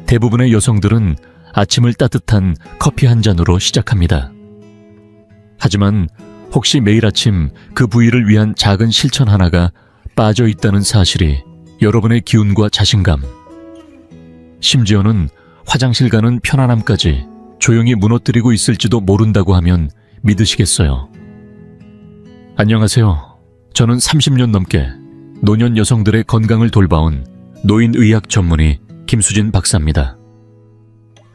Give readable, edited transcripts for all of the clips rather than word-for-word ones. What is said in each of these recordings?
대부분의 여성들은 아침을 따뜻한 커피 한 잔으로 시작합니다. 하지만 혹시 매일 아침 그 부위를 위한 작은 실천 하나가 빠져 있다는 사실이 여러분의 기운과 자신감, 심지어는 화장실 가는 편안함까지 조용히 무너뜨리고 있을지도 모른다고 하면 믿으시겠어요? 안녕하세요. 저는 30년 넘게 노년 여성들의 건강을 돌봐온 노인의학 전문의 김수진 박사입니다.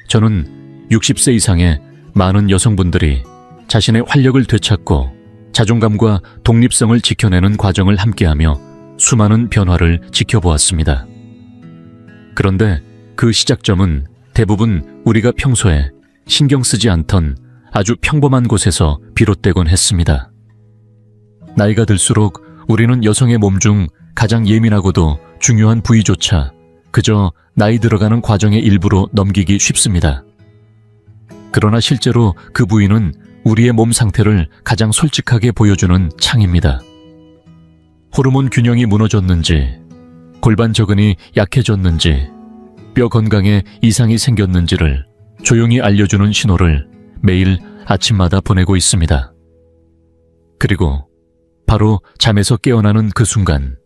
저는 60세 이상의 많은 여성분들이 자신의 활력을 되찾고 자존감과 독립성을 지켜내는 과정을 함께하며 수많은 변화를 지켜보았습니다. 그런데 그 시작점은 대부분 우리가 평소에 신경 쓰지 않던 아주 평범한 곳에서 비롯되곤 했습니다. 나이가 들수록 우리는 여성의 몸 중 가장 예민하고도 중요한 부위조차 그저 나이 들어가는 과정의 일부로 넘기기 쉽습니다. 그러나 실제로 그 부위는 우리의 몸 상태를 가장 솔직하게 보여주는 창입니다. 호르몬 균형이 무너졌는지, 골반 저근이 약해졌는지, 뼈 건강에 이상이 생겼는지를 조용히 알려주는 신호를 매일 아침마다 보내고 있습니다. 그리고 바로 잠에서 깨어나는 그 순간,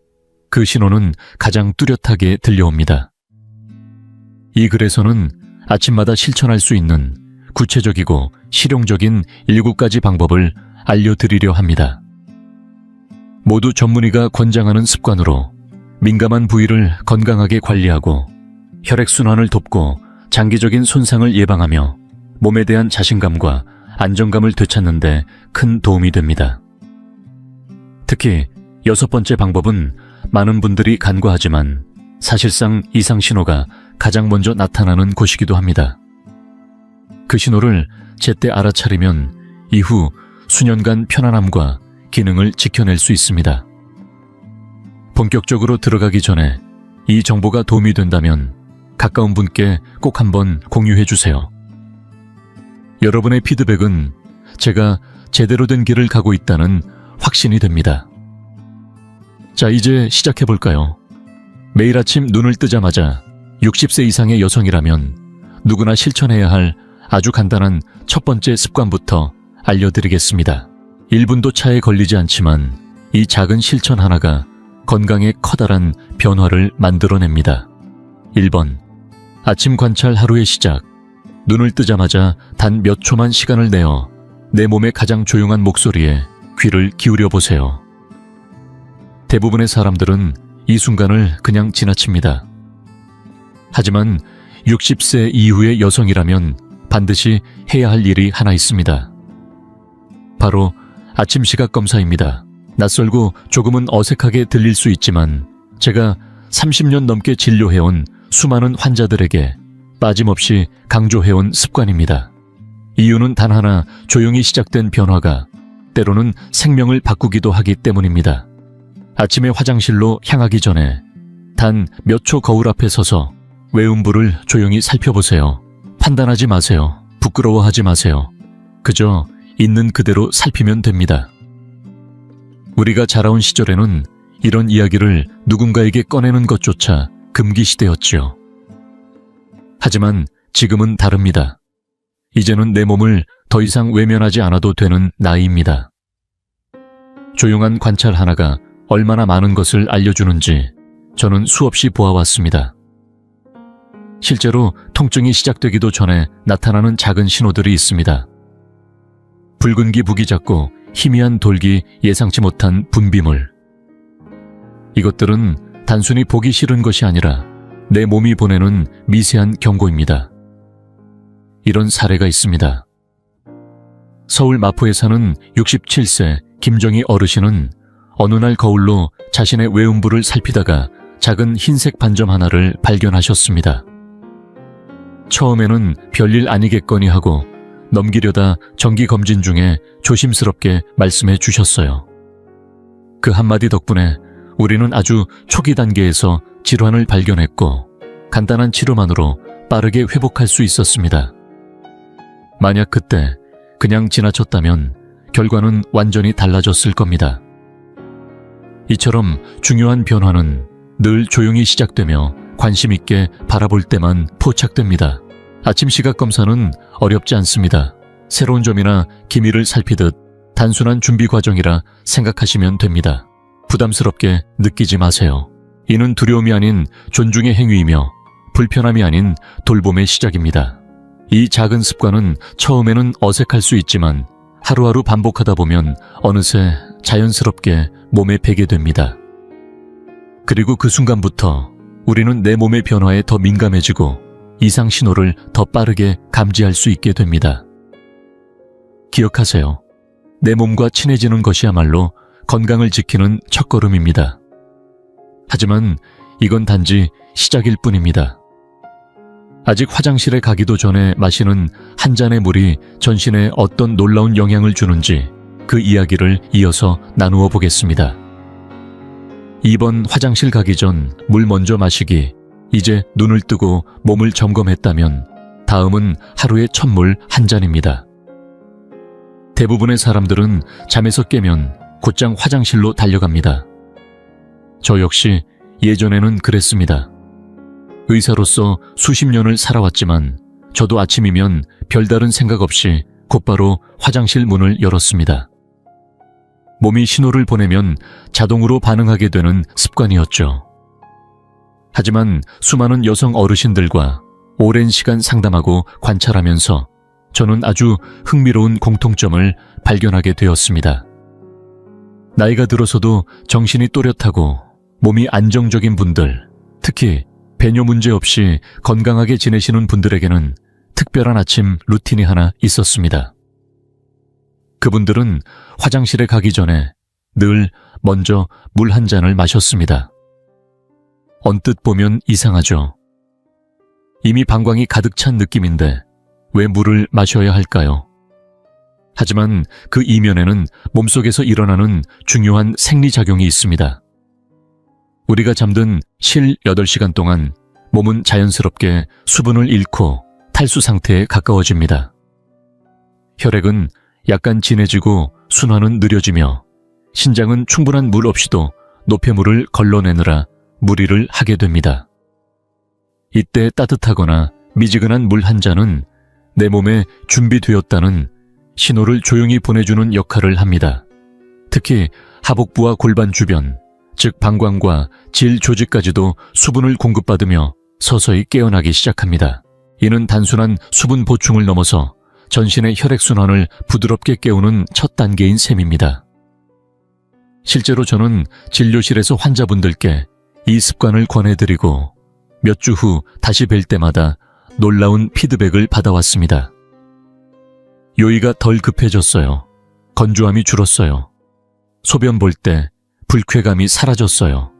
그 신호는 가장 뚜렷하게 들려옵니다. 이 글에서는 아침마다 실천할 수 있는 구체적이고 실용적인 7가지 방법을 알려드리려 합니다. 모두 전문의가 권장하는 습관으로 민감한 부위를 건강하게 관리하고 혈액순환을 돕고 장기적인 손상을 예방하며 몸에 대한 자신감과 안정감을 되찾는 데 큰 도움이 됩니다. 특히 6번째 방법은 많은 분들이 간과하지만 사실상 이상 신호가 가장 먼저 나타나는 곳이기도 합니다. 그 신호를 제때 알아차리면 이후 수년간 편안함과 기능을 지켜낼 수 있습니다. 본격적으로 들어가기 전에 이 정보가 도움이 된다면 가까운 분께 꼭 한번 공유해 주세요. 여러분의 피드백은 제가 제대로 된 길을 가고 있다는 확신이 됩니다. 자, 이제 시작해볼까요? 매일 아침 눈을 뜨자마자 60세 이상의 여성이라면 누구나 실천해야 할 아주 간단한 첫 번째 습관부터 알려드리겠습니다. 1분도 차에 걸리지 않지만 이 작은 실천 하나가 건강에 커다란 변화를 만들어냅니다. 1번, 아침 관찰 하루의 시작. 눈을 뜨자마자 단 몇 초만 시간을 내어 내 몸의 가장 조용한 목소리에 귀를 기울여 보세요. 대부분의 사람들은 이 순간을 그냥 지나칩니다. 하지만 60세 이후의 여성이라면 반드시 해야 할 일이 하나 있습니다. 바로 아침 시각 검사입니다. 낯설고 조금은 어색하게 들릴 수 있지만 제가 30년 넘게 진료해온 수많은 환자들에게 빠짐없이 강조해온 습관입니다. 이유는 단 하나, 조용히 시작된 변화가 때로는 생명을 바꾸기도 하기 때문입니다. 아침에 화장실로 향하기 전에 단 몇 초 거울 앞에 서서 외음부를 조용히 살펴보세요. 판단하지 마세요. 부끄러워하지 마세요. 그저 있는 그대로 살피면 됩니다. 우리가 자라온 시절에는 이런 이야기를 누군가에게 꺼내는 것조차 금기시되었지요. 하지만 지금은 다릅니다. 이제는 내 몸을 더 이상 외면하지 않아도 되는 나이입니다. 조용한 관찰 하나가 얼마나 많은 것을 알려주는지 저는 수없이 보아왔습니다. 실제로 통증이 시작되기도 전에 나타나는 작은 신호들이 있습니다. 붉은기 북이 작고 희미한 돌기, 예상치 못한 분비물. 이것들은 단순히 보기 싫은 것이 아니라 내 몸이 보내는 미세한 경고입니다. 이런 사례가 있습니다. 서울 마포에 사는 67세 김정희 어르신은 어느 날 거울로 자신의 외음부를 살피다가 작은 흰색 반점 하나를 발견하셨습니다. 처음에는 별일 아니겠거니 하고 넘기려다 정기검진 중에 조심스럽게 말씀해 주셨어요. 그 한마디 덕분에 우리는 아주 초기 단계에서 질환을 발견했고 간단한 치료만으로 빠르게 회복할 수 있었습니다. 만약 그때 그냥 지나쳤다면 결과는 완전히 달라졌을 겁니다. 이처럼 중요한 변화는 늘 조용히 시작되며 관심 있게 바라볼 때만 포착됩니다. 아침 시각 검사는 어렵지 않습니다. 새로운 점이나 기미를 살피듯 단순한 준비 과정이라 생각하시면 됩니다. 부담스럽게 느끼지 마세요. 이는 두려움이 아닌 존중의 행위이며 불편함이 아닌 돌봄의 시작입니다. 이 작은 습관은 처음에는 어색할 수 있지만 하루하루 반복하다 보면 어느새 자연스럽게 몸에 배게 됩니다. 그리고 그 순간부터 우리는 내 몸의 변화에 더 민감해지고 이상 신호를 더 빠르게 감지할 수 있게 됩니다. 기억하세요. 내 몸과 친해지는 것이야말로 건강을 지키는 첫걸음입니다. 하지만 이건 단지 시작일 뿐입니다. 아직 화장실에 가기도 전에 마시는 한 잔의 물이 전신에 어떤 놀라운 영향을 주는지 그 이야기를 이어서 나누어 보겠습니다. 2번 화장실 가기 전 물 먼저 마시기. 이제 눈을 뜨고 몸을 점검했다면 다음은 하루의 첫 물 한 잔입니다. 대부분의 사람들은 잠에서 깨면 곧장 화장실로 달려갑니다. 저 역시 예전에는 그랬습니다. 의사로서 수십 년을 살아왔지만 저도 아침이면 별다른 생각 없이 곧바로 화장실 문을 열었습니다. 몸이 신호를 보내면 자동으로 반응하게 되는 습관이었죠. 하지만 수많은 여성 어르신들과 오랜 시간 상담하고 관찰하면서 저는 아주 흥미로운 공통점을 발견하게 되었습니다. 나이가 들어서도 정신이 또렷하고 몸이 안정적인 분들, 특히 배뇨 문제 없이 건강하게 지내시는 분들에게는 특별한 아침 루틴이 하나 있었습니다. 그분들은 화장실에 가기 전에 늘 먼저 물 한 잔을 마셨습니다. 언뜻 보면 이상하죠. 이미 방광이 가득 찬 느낌인데 왜 물을 마셔야 할까요? 하지만 그 이면에는 몸속에서 일어나는 중요한 생리작용이 있습니다. 우리가 잠든 실 8시간 동안 몸은 자연스럽게 수분을 잃고 탈수 상태에 가까워집니다. 혈액은 약간 진해지고 순환은 느려지며 신장은 충분한 물 없이도 노폐물을 걸러내느라 무리를 하게 됩니다. 이때 따뜻하거나 미지근한 물 한 잔은 내 몸에 준비되었다는 신호를 조용히 보내주는 역할을 합니다. 특히 하복부와 골반 주변, 즉 방광과 질 조직까지도 수분을 공급받으며 서서히 깨어나기 시작합니다. 이는 단순한 수분 보충을 넘어서 전신의 혈액순환을 부드럽게 깨우는 첫 단계인 셈입니다. 실제로 저는 진료실에서 환자분들께 이 습관을 권해드리고 몇 주 후 다시 뵐 때마다 놀라운 피드백을 받아왔습니다. 요의가 덜 급해졌어요. 건조함이 줄었어요. 소변 볼 때 불쾌감이 사라졌어요.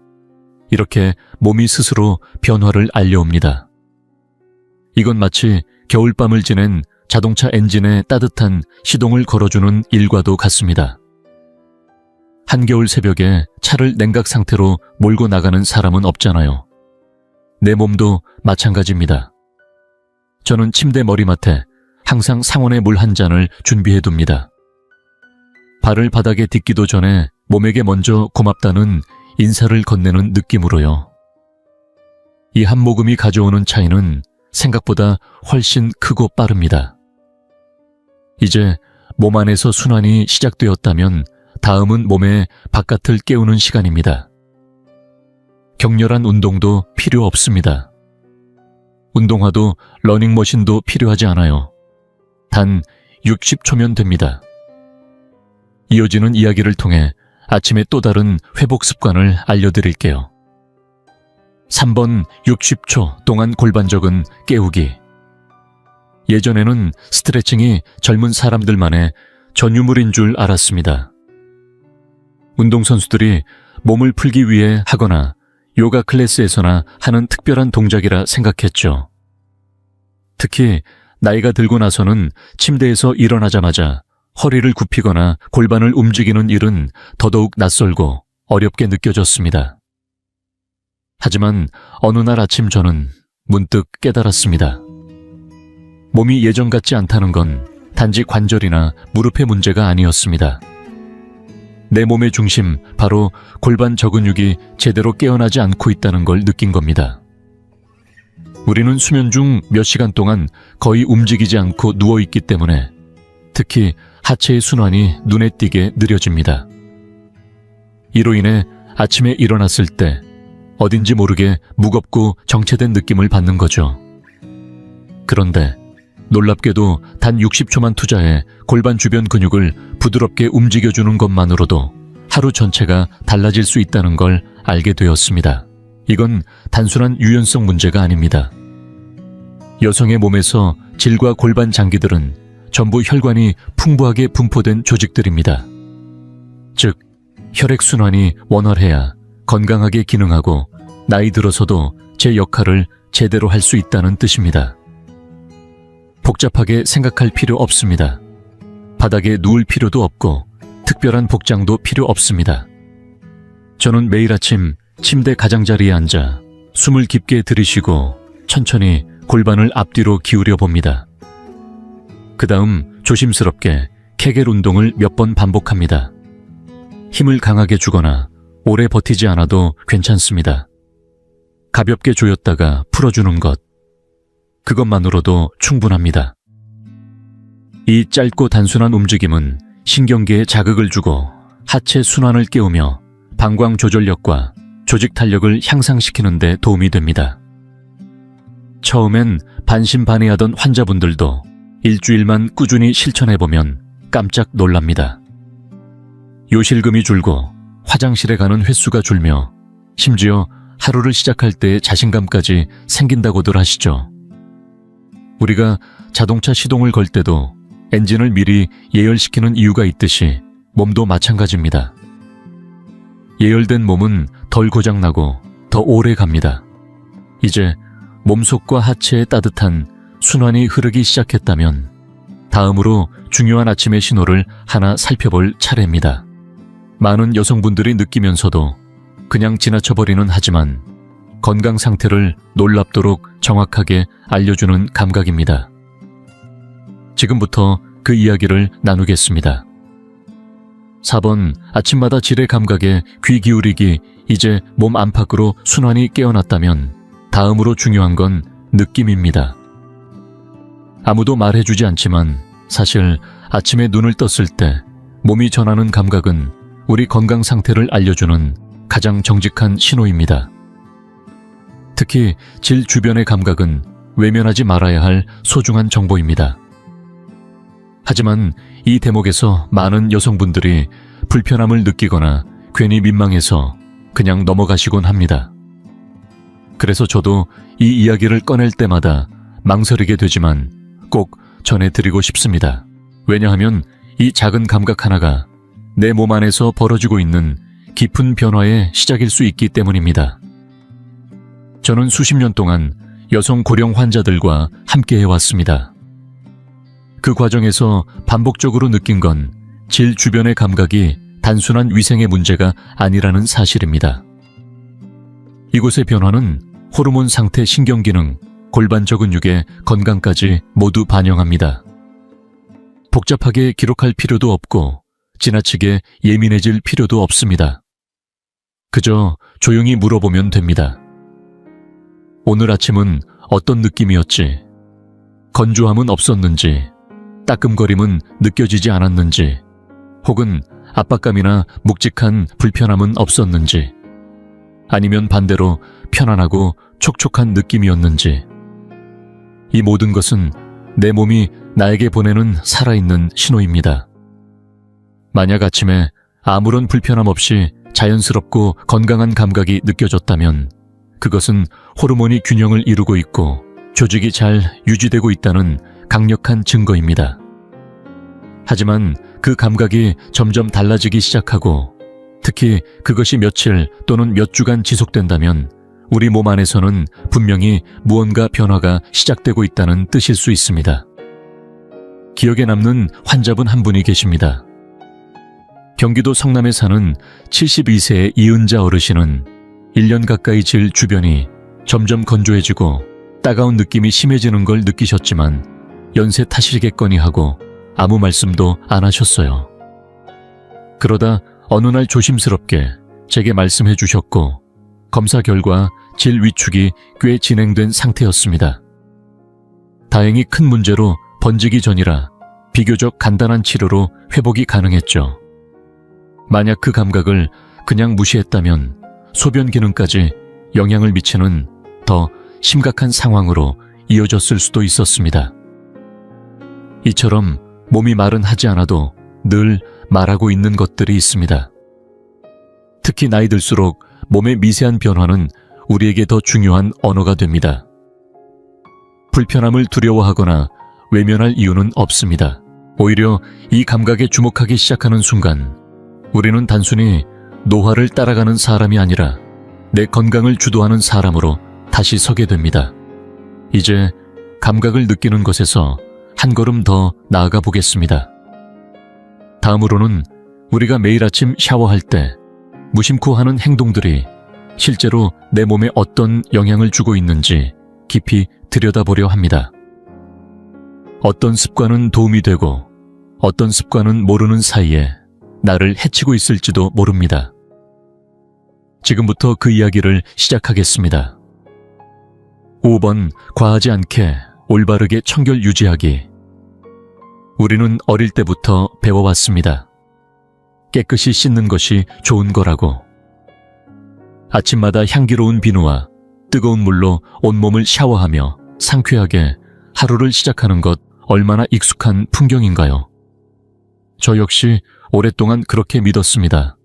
이렇게 몸이 스스로 변화를 알려옵니다. 이건 마치 겨울밤을 지낸 자동차 엔진에 따뜻한 시동을 걸어주는 일과도 같습니다. 한겨울 새벽에 차를 냉각 상태로 몰고 나가는 사람은 없잖아요. 내 몸도 마찬가지입니다. 저는 침대 머리맡에 항상 상온의 물 한 잔을 준비해둡니다. 발을 바닥에 딛기도 전에 몸에게 먼저 고맙다는 인사를 건네는 느낌으로요. 이 한 모금이 가져오는 차이는 생각보다 훨씬 크고 빠릅니다. 이제 몸 안에서 순환이 시작되었다면 다음은 몸의 바깥을 깨우는 시간입니다. 격렬한 운동도 필요 없습니다. 운동화도 러닝머신도 필요하지 않아요. 단 60초면 됩니다. 이어지는 이야기를 통해 아침의 또 다른 회복 습관을 알려드릴게요. 3번 60초 동안 골반적은 깨우기. 예전에는 스트레칭이 젊은 사람들만의 전유물인 줄 알았습니다. 운동선수들이 몸을 풀기 위해 하거나 요가 클래스에서나 하는 특별한 동작이라 생각했죠. 특히 나이가 들고 나서는 침대에서 일어나자마자 허리를 굽히거나 골반을 움직이는 일은 더더욱 낯설고 어렵게 느껴졌습니다. 하지만 어느 날 아침 저는 문득 깨달았습니다. 몸이 예전 같지 않다는 건 단지 관절이나 무릎의 문제가 아니었습니다. 내 몸의 중심, 바로 골반 저근육이 제대로 깨어나지 않고 있다는 걸 느낀 겁니다. 우리는 수면 중 몇 시간 동안 거의 움직이지 않고 누워있기 때문에 특히 하체의 순환이 눈에 띄게 느려집니다. 이로 인해 아침에 일어났을 때 어딘지 모르게 무겁고 정체된 느낌을 받는 거죠. 그런데 놀랍게도 단 60초만 투자해 골반 주변 근육을 부드럽게 움직여주는 것만으로도 하루 전체가 달라질 수 있다는 걸 알게 되었습니다. 이건 단순한 유연성 문제가 아닙니다. 여성의 몸에서 질과 골반 장기들은 전부 혈관이 풍부하게 분포된 조직들입니다. 즉, 혈액순환이 원활해야 건강하게 기능하고 나이 들어서도 제 역할을 제대로 할 수 있다는 뜻입니다. 복잡하게 생각할 필요 없습니다. 바닥에 누울 필요도 없고 특별한 복장도 필요 없습니다. 저는 매일 아침 침대 가장자리에 앉아 숨을 깊게 들이쉬고 천천히 골반을 앞뒤로 기울여 봅니다. 그 다음 조심스럽게 케겔 운동을 몇 번 반복합니다. 힘을 강하게 주거나 오래 버티지 않아도 괜찮습니다. 가볍게 조였다가 풀어주는 것, 그것만으로도 충분합니다. 이 짧고 단순한 움직임은 신경계에 자극을 주고 하체 순환을 깨우며 방광 조절력과 조직 탄력을 향상시키는 데 도움이 됩니다. 처음엔 반신반의하던 환자분들도 일주일만 꾸준히 실천해보면 깜짝 놀랍니다. 요실금이 줄고 화장실에 가는 횟수가 줄며 심지어 하루를 시작할 때의 자신감까지 생긴다고들 하시죠. 우리가 자동차 시동을 걸 때도 엔진을 미리 예열시키는 이유가 있듯이 몸도 마찬가지입니다. 예열된 몸은 덜 고장나고 더 오래 갑니다. 이제 몸속과 하체의 따뜻한 순환이 흐르기 시작했다면 다음으로 중요한 아침의 신호를 하나 살펴볼 차례입니다. 많은 여성분들이 느끼면서도 그냥 지나쳐버리는 하지만 건강 상태를 놀랍도록 정확하게 알려주는 감각입니다. 지금부터 그 이야기를 나누겠습니다. 4번, 아침마다 지레 감각에 귀 기울이기. 이제 몸 안팎으로 순환이 깨어났다면 다음으로 중요한 건 느낌입니다. 아무도 말해주지 않지만 사실 아침에 눈을 떴을 때 몸이 전하는 감각은 우리 건강 상태를 알려주는 가장 정직한 신호입니다. 특히 질 주변의 감각은 외면하지 말아야 할 소중한 정보입니다. 하지만 이 대목에서 많은 여성분들이 불편함을 느끼거나 괜히 민망해서 그냥 넘어가시곤 합니다. 그래서 저도 이 이야기를 꺼낼 때마다 망설이게 되지만 꼭 전해드리고 싶습니다. 왜냐하면 이 작은 감각 하나가 내 몸 안에서 벌어지고 있는 깊은 변화의 시작일 수 있기 때문입니다. 저는 수십 년 동안 여성 고령 환자들과 함께 해왔습니다. 그 과정에서 반복적으로 느낀 건 질 주변의 감각이 단순한 위생의 문제가 아니라는 사실입니다. 이곳의 변화는 호르몬 상태, 신경기능, 골반저 근육의 건강까지 모두 반영합니다. 복잡하게 기록할 필요도 없고 지나치게 예민해질 필요도 없습니다. 그저 조용히 물어보면 됩니다. 오늘 아침은 어떤 느낌이었지? 건조함은 없었는지, 따끔거림은 느껴지지 않았는지, 혹은 압박감이나 묵직한 불편함은 없었는지, 아니면 반대로 편안하고 촉촉한 느낌이었는지. 이 모든 것은 내 몸이 나에게 보내는 살아있는 신호입니다. 만약 아침에 아무런 불편함 없이 자연스럽고 건강한 감각이 느껴졌다면 그것은 호르몬이 균형을 이루고 있고 조직이 잘 유지되고 있다는 강력한 증거입니다. 하지만 그 감각이 점점 달라지기 시작하고 특히 그것이 며칠 또는 몇 주간 지속된다면 우리 몸 안에서는 분명히 무언가 변화가 시작되고 있다는 뜻일 수 있습니다. 기억에 남는 환자분 한 분이 계십니다. 경기도 성남에 사는 72세의 이은자 어르신은 1년 가까이 질 주변이 점점 건조해지고 따가운 느낌이 심해지는 걸 느끼셨지만 연세 탓이겠거니 하고 아무 말씀도 안 하셨어요. 그러다 어느 날 조심스럽게 제게 말씀해 주셨고 검사 결과 질 위축이 꽤 진행된 상태였습니다. 다행히 큰 문제로 번지기 전이라 비교적 간단한 치료로 회복이 가능했죠. 만약 그 감각을 그냥 무시했다면 소변 기능까지 영향을 미치는 더 심각한 상황으로 이어졌을 수도 있었습니다. 이처럼 몸이 말은 하지 않아도 늘 말하고 있는 것들이 있습니다. 특히 나이 들수록 몸의 미세한 변화는 우리에게 더 중요한 언어가 됩니다. 불편함을 두려워하거나 외면할 이유는 없습니다. 오히려 이 감각에 주목하기 시작하는 순간 우리는 단순히 노화를 따라가는 사람이 아니라 내 건강을 주도하는 사람으로 다시 서게 됩니다. 이제 감각을 느끼는 것에서 한 걸음 더 나아가 보겠습니다. 다음으로는 우리가 매일 아침 샤워할 때 무심코 하는 행동들이 실제로 내 몸에 어떤 영향을 주고 있는지 깊이 들여다보려 합니다. 어떤 습관은 도움이 되고 어떤 습관은 모르는 사이에 나를 해치고 있을지도 모릅니다. 지금부터 그 이야기를 시작하겠습니다. 5번, 과하지 않게 올바르게 청결 유지하기. 우리는 어릴 때부터 배워왔습니다. 깨끗이 씻는 것이 좋은 거라고. 아침마다 향기로운 비누와 뜨거운 물로 온몸을 샤워하며 상쾌하게 하루를 시작하는 것 얼마나 익숙한 풍경인가요? 저 역시 오랫동안 그렇게 믿었습니다.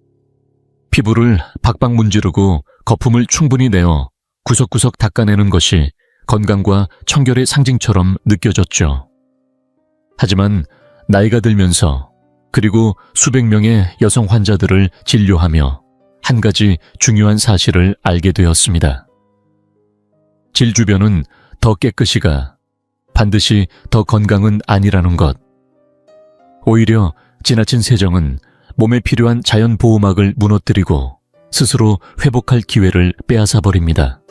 피부를 박박 문지르고 거품을 충분히 내어 구석구석 닦아내는 것이 건강과 청결의 상징처럼 느껴졌죠. 하지만 나이가 들면서 그리고 수백 명의 여성 환자들을 진료하며 한 가지 중요한 사실을 알게 되었습니다. 질 주변은 더 깨끗이가 반드시 더 건강은 아니라는 것. 오히려 지나친 세정은 몸에 필요한 자연 보호막을 무너뜨리고 스스로 회복할 기회를 빼앗아버립니다.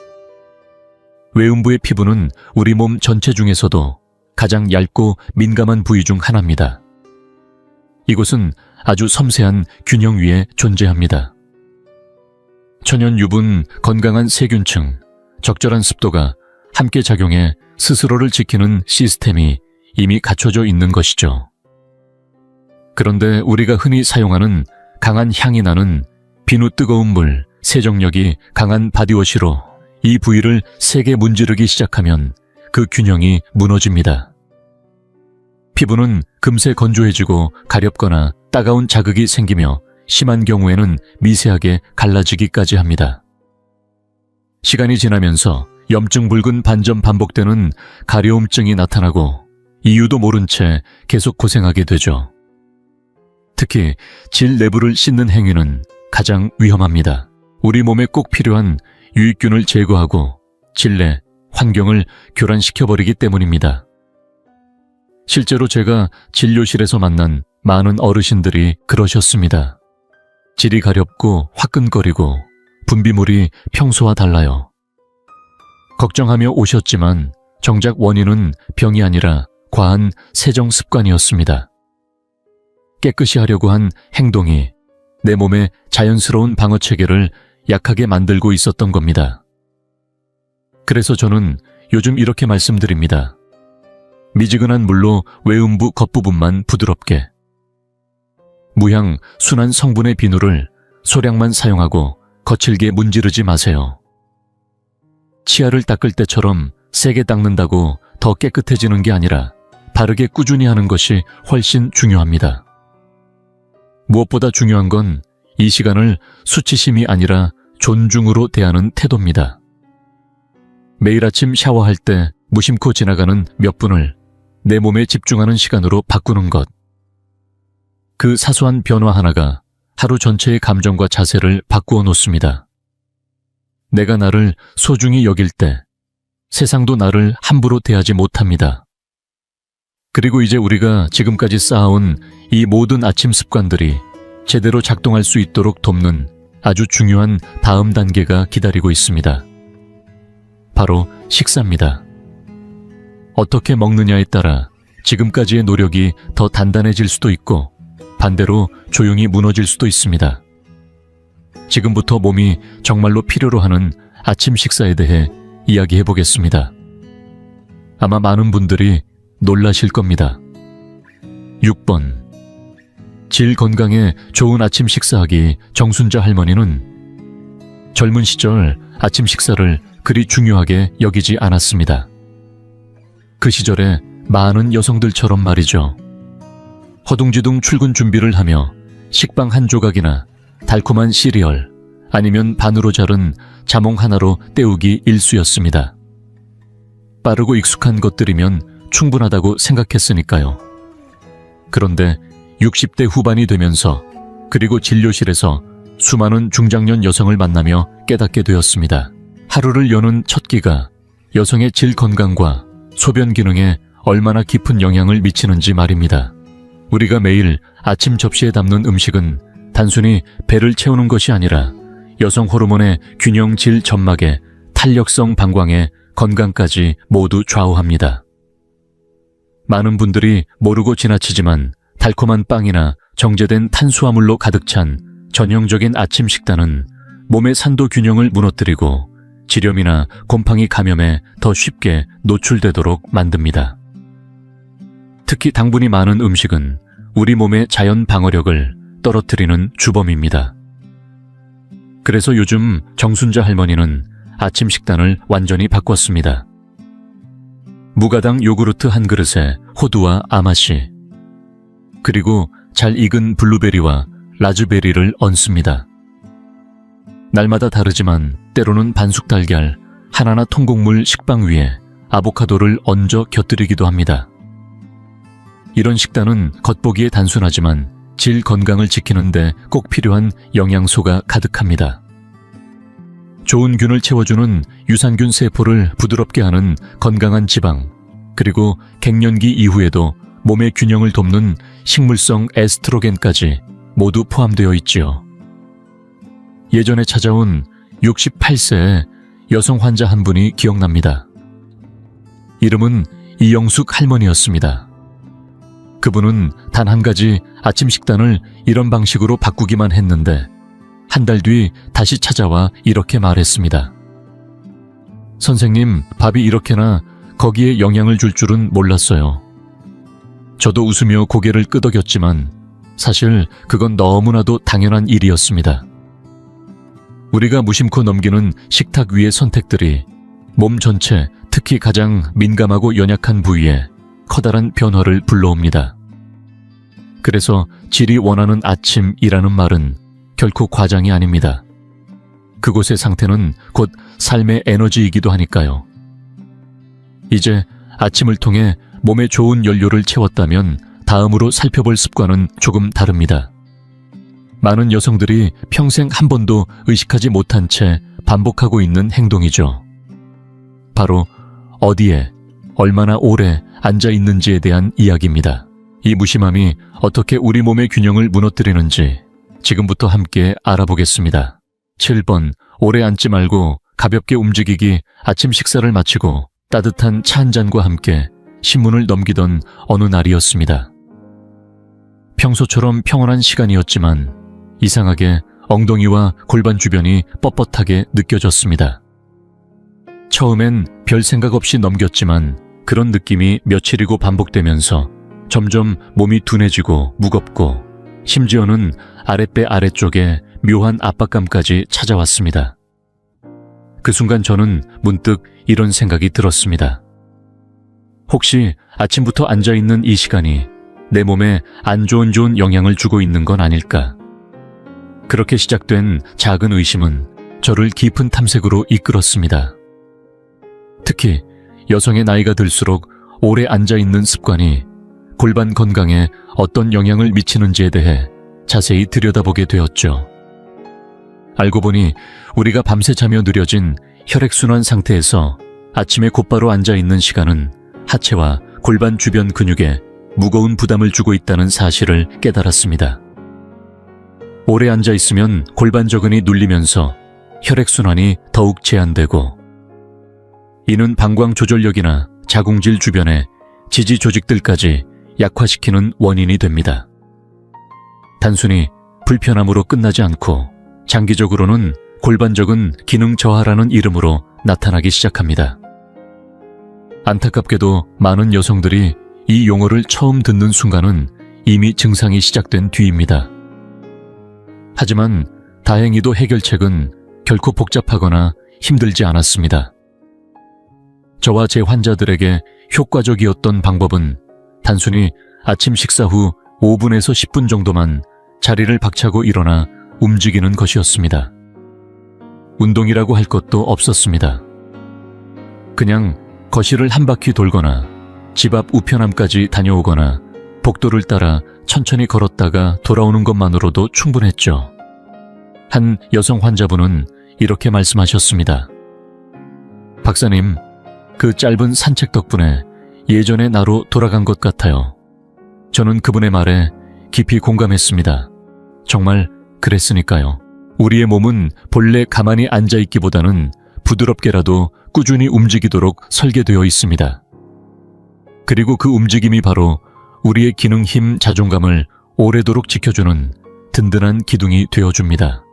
외음부의 피부는 우리 몸 전체 중에서도 가장 얇고 민감한 부위 중 하나입니다. 이곳은 아주 섬세한 균형 위에 존재합니다. 천연 유분, 건강한 세균층, 적절한 습도가 함께 작용해 스스로를 지키는 시스템이 이미 갖춰져 있는 것이죠. 그런데 우리가 흔히 사용하는 강한 향이 나는 비누 뜨거운 물, 세정력이 강한 바디워시로 이 부위를 세게 문지르기 시작하면 그 균형이 무너집니다. 피부는 금세 건조해지고 가렵거나 따가운 자극이 생기며 심한 경우에는 미세하게 갈라지기까지 합니다. 시간이 지나면서 염증 붉은 반점 반복되는 가려움증이 나타나고 이유도 모른 채 계속 고생하게 되죠. 특히 질 내부를 씻는 행위는 가장 위험합니다. 우리 몸에 꼭 필요한 유익균을 제거하고 질내, 환경을 교란시켜버리기 때문입니다. 실제로 제가 진료실에서 만난 많은 어르신들이 그러셨습니다. 질이 가렵고 화끈거리고 분비물이 평소와 달라요. 걱정하며 오셨지만 정작 원인은 병이 아니라 과한 세정 습관이었습니다. 깨끗이 하려고 한 행동이 내 몸의 자연스러운 방어체계를 약하게 만들고 있었던 겁니다. 그래서 저는 요즘 이렇게 말씀드립니다. 미지근한 물로 외음부 겉부분만 부드럽게. 무향, 순한 성분의 비누를 소량만 사용하고 거칠게 문지르지 마세요. 치아를 닦을 때처럼 세게 닦는다고 더 깨끗해지는 게 아니라 바르게 꾸준히 하는 것이 훨씬 중요합니다. 무엇보다 중요한 건 이 시간을 수치심이 아니라 존중으로 대하는 태도입니다. 매일 아침 샤워할 때 무심코 지나가는 몇 분을 내 몸에 집중하는 시간으로 바꾸는 것. 그 사소한 변화 하나가 하루 전체의 감정과 자세를 바꾸어 놓습니다. 내가 나를 소중히 여길 때 세상도 나를 함부로 대하지 못합니다. 그리고 이제 우리가 지금까지 쌓아온 이 모든 아침 습관들이 제대로 작동할 수 있도록 돕는 아주 중요한 다음 단계가 기다리고 있습니다. 바로 식사입니다. 어떻게 먹느냐에 따라 지금까지의 노력이 더 단단해질 수도 있고 반대로 조용히 무너질 수도 있습니다. 지금부터 몸이 정말로 필요로 하는 아침 식사에 대해 이야기해 보겠습니다. 아마 많은 분들이 놀라실 겁니다. 6번. 질 건강에 좋은 아침 식사하기 정순자 할머니는 젊은 시절 아침 식사를 그리 중요하게 여기지 않았습니다. 그 시절에 많은 여성들처럼 말이죠. 허둥지둥 출근 준비를 하며 식빵 한 조각이나 달콤한 시리얼 아니면 반으로 자른 자몽 하나로 때우기 일쑤였습니다. 빠르고 익숙한 것들이면 충분하다고 생각했으니까요. 그런데 60대 후반이 되면서 그리고 진료실에서 수많은 중장년 여성을 만나며 깨닫게 되었습니다. 하루를 여는 첫 끼가 여성의 질 건강과 소변 기능에 얼마나 깊은 영향을 미치는지 말입니다. 우리가 매일 아침 접시에 담는 음식은 단순히 배를 채우는 것이 아니라 여성 호르몬의 균형 질 점막에 탄력성 방광에 건강까지 모두 좌우합니다. 많은 분들이 모르고 지나치지만 달콤한 빵이나 정제된 탄수화물로 가득 찬 전형적인 아침 식단은 몸의 산도 균형을 무너뜨리고 지렴이나 곰팡이 감염에 더 쉽게 노출되도록 만듭니다. 특히 당분이 많은 음식은 우리 몸의 자연 방어력을 떨어뜨리는 주범입니다. 그래서 요즘 정순자 할머니는 아침 식단을 완전히 바꿨습니다. 무가당 요구르트 한 그릇에 호두와 아마씨, 그리고 잘 익은 블루베리와 라즈베리를 얹습니다. 날마다 다르지만 때로는 반숙 달걀, 하나나 통곡물 식빵 위에 아보카도를 얹어 곁들이기도 합니다. 이런 식단은 겉보기에 단순하지만 질 건강을 지키는데 꼭 필요한 영양소가 가득합니다. 좋은 균을 채워주는 유산균 세포를 부드럽게 하는 건강한 지방, 그리고 갱년기 이후에도 몸의 균형을 돕는 식물성 에스트로겐까지 모두 포함되어 있지요. 예전에 찾아온 68세의 여성 환자 한 분이 기억납니다. 이름은 이영숙 할머니였습니다. 그분은 단 한 가지 아침 식단을 이런 방식으로 바꾸기만 했는데 한 달 뒤 다시 찾아와 이렇게 말했습니다. 선생님, 밥이 이렇게나 거기에 영향을 줄 줄은 몰랐어요. 저도 웃으며 고개를 끄덕였지만 사실 그건 너무나도 당연한 일이었습니다. 우리가 무심코 넘기는 식탁 위의 선택들이 몸 전체, 특히 가장 민감하고 연약한 부위에 커다란 변화를 불러옵니다. 그래서 질이 원하는 아침이라는 말은 결코 과장이 아닙니다. 그곳의 상태는 곧 삶의 에너지이기도 하니까요. 이제 아침을 통해 몸에 좋은 연료를 채웠다면 다음으로 살펴볼 습관은 조금 다릅니다. 많은 여성들이 평생 한 번도 의식하지 못한 채 반복하고 있는 행동이죠. 바로 어디에, 얼마나 오래 앉아 있는지에 대한 이야기입니다. 이 무심함이 어떻게 우리 몸의 균형을 무너뜨리는지 지금부터 함께 알아보겠습니다. 7번, 오래 앉지 말고 가볍게 움직이기. 아침 식사를 마치고 따뜻한 차 한 잔과 함께 신문을 넘기던 어느 날이었습니다. 평소처럼 평온한 시간이었지만 이상하게 엉덩이와 골반 주변이 뻣뻣하게 느껴졌습니다. 처음엔 별 생각 없이 넘겼지만 그런 느낌이 며칠이고 반복되면서 점점 몸이 둔해지고 무겁고 심지어는 아랫배 아래쪽에 묘한 압박감까지 찾아왔습니다. 그 순간 저는 문득 이런 생각이 들었습니다. 혹시 아침부터 앉아있는 이 시간이 내 몸에 안 좋은 영향을 주고 있는 건 아닐까? 그렇게 시작된 작은 의심은 저를 깊은 탐색으로 이끌었습니다. 특히 여성의 나이가 들수록 오래 앉아있는 습관이 골반 건강에 어떤 영향을 미치는지에 대해 자세히 들여다보게 되었죠. 알고 보니 우리가 밤새 자며 느려진 혈액순환 상태에서 아침에 곧바로 앉아있는 시간은 하체와 골반 주변 근육에 무거운 부담을 주고 있다는 사실을 깨달았습니다. 오래 앉아있으면 골반 저근이 눌리면서 혈액순환이 더욱 제한되고 이는 방광 조절력이나 자궁질 주변의 지지 조직들까지 약화시키는 원인이 됩니다. 단순히 불편함으로 끝나지 않고 장기적으로는 골반적은 기능 저하라는 이름으로 나타나기 시작합니다. 안타깝게도 많은 여성들이 이 용어를 처음 듣는 순간은 이미 증상이 시작된 뒤입니다. 하지만 다행히도 해결책은 결코 복잡하거나 힘들지 않았습니다. 저와 제 환자들에게 효과적이었던 방법은 단순히 아침 식사 후 5분에서 10분 정도만 자리를 박차고 일어나 움직이는 것이었습니다. 운동이라고 할 것도 없었습니다. 그냥 거실을 한 바퀴 돌거나 집 앞 우편함까지 다녀오거나 복도를 따라 천천히 걸었다가 돌아오는 것만으로도 충분했죠. 한 여성 환자분은 이렇게 말씀하셨습니다. 박사님, 그 짧은 산책 덕분에 예전의 나로 돌아간 것 같아요. 저는 그분의 말에 깊이 공감했습니다. 정말 그랬으니까요. 우리의 몸은 본래 가만히 앉아있기보다는 부드럽게라도 꾸준히 움직이도록 설계되어 있습니다. 그리고 그 움직임이 바로 우리의 기능, 힘, 자존감을 오래도록 지켜주는 든든한 기둥이 되어줍니다.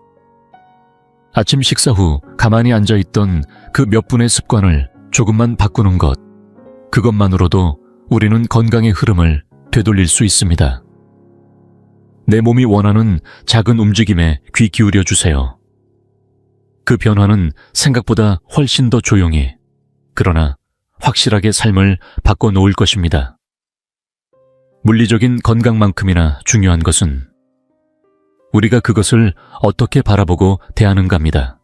아침 식사 후 가만히 앉아있던 그 몇 분의 습관을 조금만 바꾸는 것, 그것만으로도 우리는 건강의 흐름을 되돌릴 수 있습니다. 내 몸이 원하는 작은 움직임에 귀 기울여 주세요. 그 변화는 생각보다 훨씬 더 조용히, 그러나 확실하게 삶을 바꿔놓을 것입니다. 물리적인 건강만큼이나 중요한 것은 우리가 그것을 어떻게 바라보고 대하는가입니다.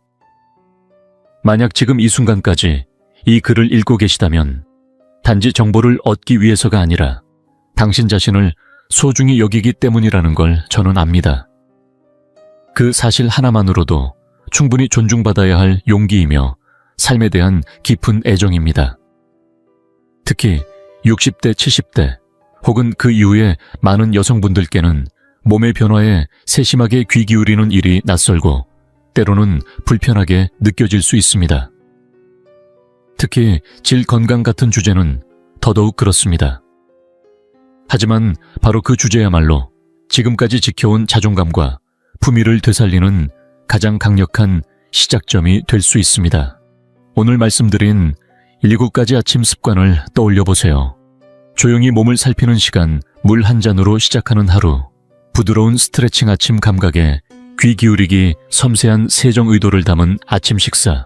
만약 지금 이 순간까지 이 글을 읽고 계시다면 단지 정보를 얻기 위해서가 아니라 당신 자신을 소중히 여기기 때문이라는 걸 저는 압니다. 그 사실 하나만으로도 충분히 존중받아야 할 용기이며 삶에 대한 깊은 애정입니다. 특히 60대, 70대 혹은 그 이후에 많은 여성분들께는 몸의 변화에 세심하게 귀 기울이는 일이 낯설고 때로는 불편하게 느껴질 수 있습니다. 특히 질 건강 같은 주제는 더더욱 그렇습니다. 하지만 바로 그 주제야말로 지금까지 지켜온 자존감과 품위를 되살리는 가장 강력한 시작점이 될 수 있습니다. 오늘 말씀드린 7가지 아침 습관을 떠올려 보세요. 조용히 몸을 살피는 시간, 물 한 잔으로 시작하는 하루, 부드러운 스트레칭 아침 감각에 귀 기울이기, 섬세한 세정 의도를 담은 아침 식사,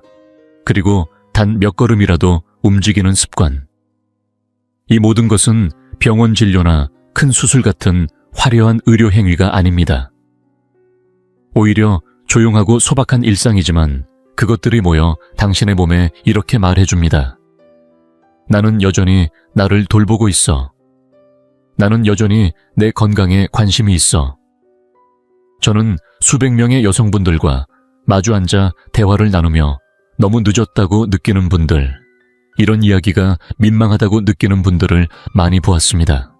그리고 단 몇 걸음이라도 움직이는 습관. 이 모든 것은 병원 진료나 큰 수술 같은 화려한 의료 행위가 아닙니다. 오히려 조용하고 소박한 일상이지만 그것들이 모여 당신의 몸에 이렇게 말해줍니다. 나는 여전히 나를 돌보고 있어. 나는 여전히 내 건강에 관심이 있어. 저는 수백 명의 여성분들과 마주 앉아 대화를 나누며 너무 늦었다고 느끼는 분들, 이런 이야기가 민망하다고 느끼는 분들을 많이 보았습니다.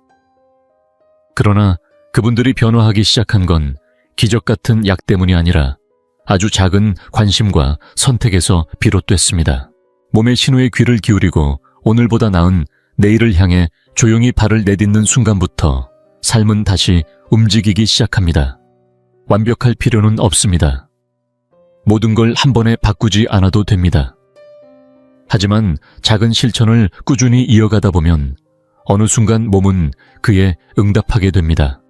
그러나 그분들이 변화하기 시작한 건 기적 같은 약 때문이 아니라 아주 작은 관심과 선택에서 비롯됐습니다. 몸의 신호에 귀를 기울이고 오늘보다 나은 내일을 향해 조용히 발을 내딛는 순간부터 삶은 다시 움직이기 시작합니다. 완벽할 필요는 없습니다. 모든 걸 한 번에 바꾸지 않아도 됩니다. 하지만 작은 실천을 꾸준히 이어가다 보면 어느 순간 몸은 그에 응답하게 됩니다.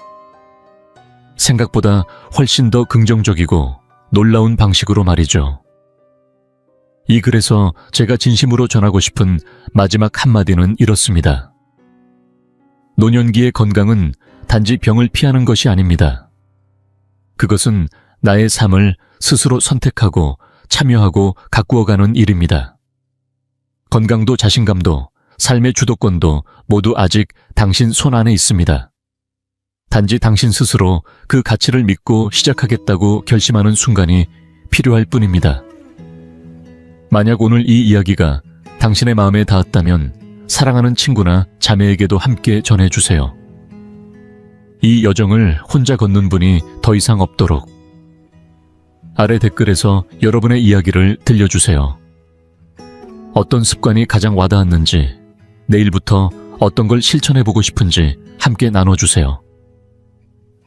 생각보다 훨씬 더 긍정적이고 놀라운 방식으로 말이죠. 이 글에서 제가 진심으로 전하고 싶은 마지막 한마디는 이렇습니다. 노년기의 건강은 단지 병을 피하는 것이 아닙니다. 그것은 나의 삶을 스스로 선택하고 참여하고 가꾸어가는 일입니다. 건강도 자신감도 삶의 주도권도 모두 아직 당신 손 안에 있습니다. 단지 당신 스스로 그 가치를 믿고 시작하겠다고 결심하는 순간이 필요할 뿐입니다. 만약 오늘 이 이야기가 당신의 마음에 닿았다면 사랑하는 친구나 자매에게도 함께 전해주세요. 이 여정을 혼자 걷는 분이 더 이상 없도록. 아래 댓글에서 여러분의 이야기를 들려주세요. 어떤 습관이 가장 와닿았는지, 내일부터 어떤 걸 실천해보고 싶은지 함께 나눠주세요.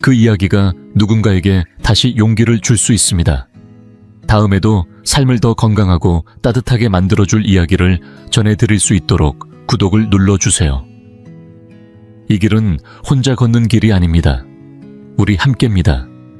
그 이야기가 누군가에게 다시 용기를 줄 수 있습니다. 다음에도 삶을 더 건강하고 따뜻하게 만들어줄 이야기를 전해드릴 수 있도록 구독을 눌러주세요. 이 길은 혼자 걷는 길이 아닙니다. 우리 함께입니다.